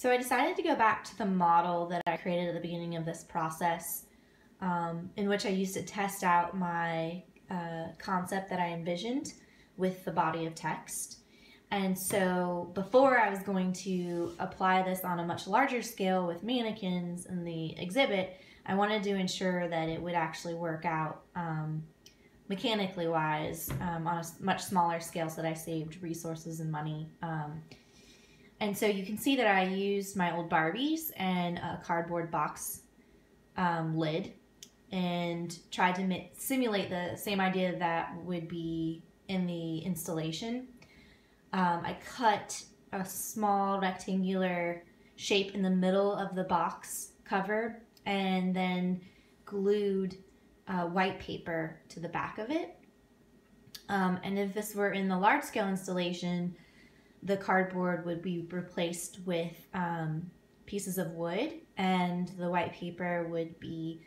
So I decided to go back to the model that I created at the beginning of this process, in which I used to test out my concept that I envisioned with the body of text. And so before I was going to apply this on a much larger scale with mannequins in the exhibit, I wanted to ensure that it would actually work out mechanically wise on a much smaller scale so that I saved resources and money. And so you can see that I used my old Barbies and a cardboard box lid and tried to simulate the same idea that would be in the installation. I cut a small rectangular shape in the middle of the box cover and then glued white paper to the back of it. And if this were in the large scale installation, the cardboard would be replaced with pieces of wood, and the white paper would be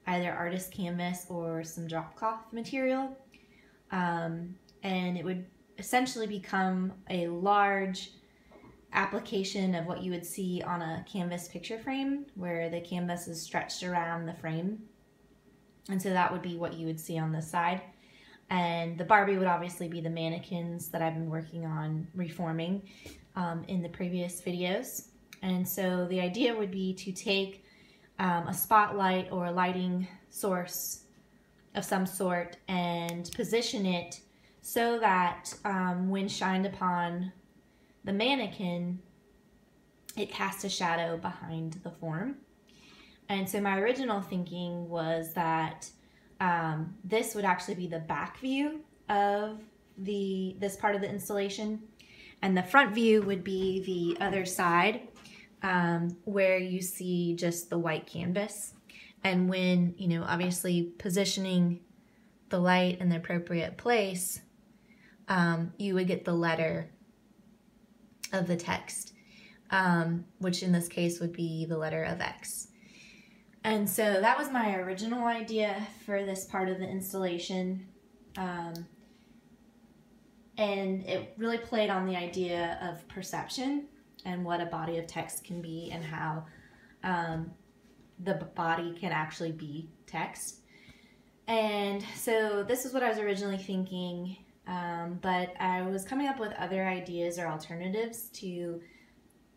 either artist canvas or some drop cloth material. And it would essentially become a large application of what you would see on a canvas picture frame, where the canvas is stretched around the frame. And so that would be what you would see on this side. And the Barbie would obviously be the mannequins that I've been working on reforming in the previous videos. And so the idea would be to take a spotlight or a lighting source of some sort and position it so that when shined upon the mannequin, it casts a shadow behind the form. And so my original thinking was that this would actually be the back view of this part of the installation, and the front view would be the other side where you see just the white canvas. And when, obviously positioning the light in the appropriate place, you would get the letter of the text, which in this case would be the letter of X. And so that was my original idea for this part of the installation. And it really played on the idea of perception and what a body of text can be, and how the body can actually be text. And so this is what I was originally thinking, but I was coming up with other ideas or alternatives to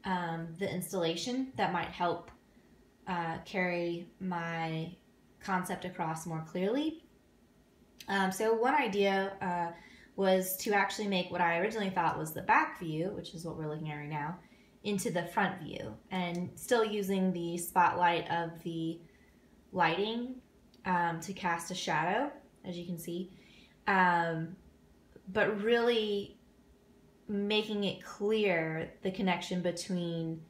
the installation that might help carry my concept across more clearly. So one idea was to actually make what I originally thought was the back view, which is what we're looking at right now, into the front view, and still using the spotlight of the lighting to cast a shadow, as you can see, but really making it clear the connection between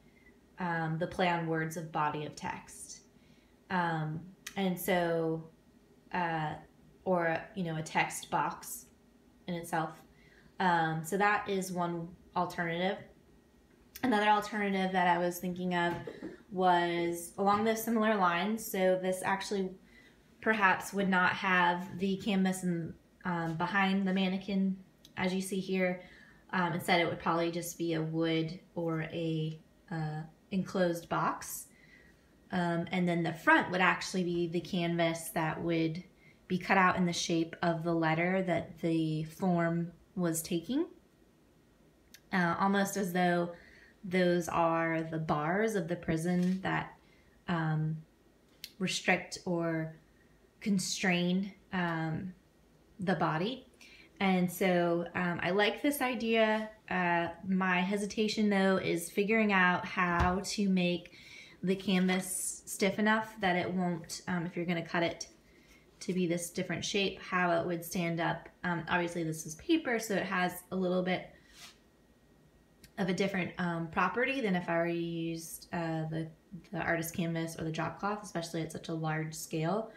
the play on words of body of text. And so, or, a text box in itself. So that is one alternative. Another alternative that I was thinking of was along those similar lines. So this actually perhaps would not have the canvas behind the mannequin, as you see here. Instead, it would probably just be a wood or a enclosed box. And then the front would actually be the canvas that would be cut out in the shape of the letter that the form was taking. Almost as though those are the bars of the prison that restrict or constrain the body. And so I like this idea. My hesitation, though, is figuring out how to make the canvas stiff enough that it won't, if you're going to cut it to be this different shape, how it would stand up. Obviously, this is paper, so it has a little bit of a different property than if I were to use the artist canvas or the drop cloth, especially at such a large scale.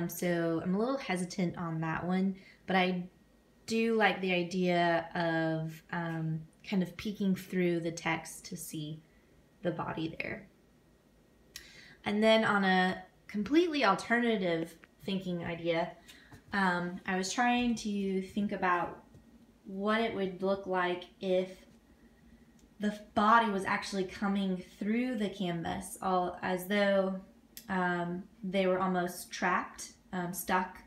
So I'm a little hesitant on that one, but I do like the idea of kind of peeking through the text to see the body there. And then on a completely alternative thinking idea, I was trying to think about what it would look like if the body was actually coming through the canvas, all as though they were almost trapped, stuck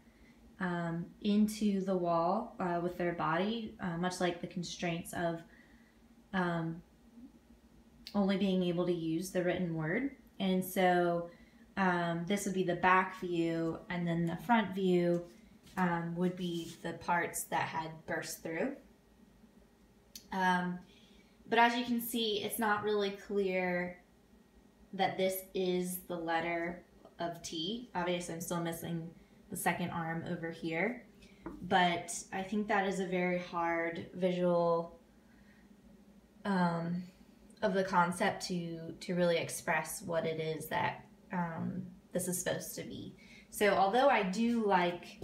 into the wall with their body, much like the constraints of only being able to use the written word. And so this would be the back view, and then the front view would be the parts that had burst through. But as you can see, it's not really clear that this is the letter of T. Obviously, I'm still missing the second arm over here, but I think that is a very hard visual of the concept to really express what it is that this is supposed to be. So although I do like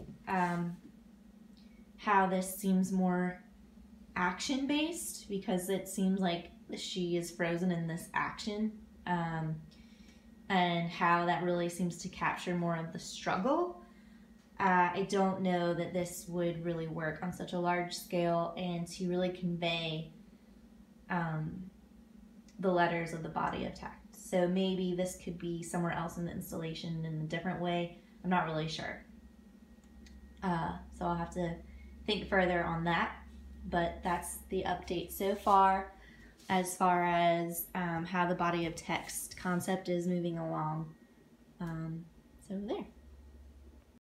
how this seems more action-based, because it seems like she is frozen in this action, and how that really seems to capture more of the struggle, I don't know that this would really work on such a large scale and to really convey the letters of the body of text. So maybe this could be somewhere else in the installation in a different way. I'm not really sure. So I'll have to think further on that. But that's the update so far as how the body of text concept is moving along. So there.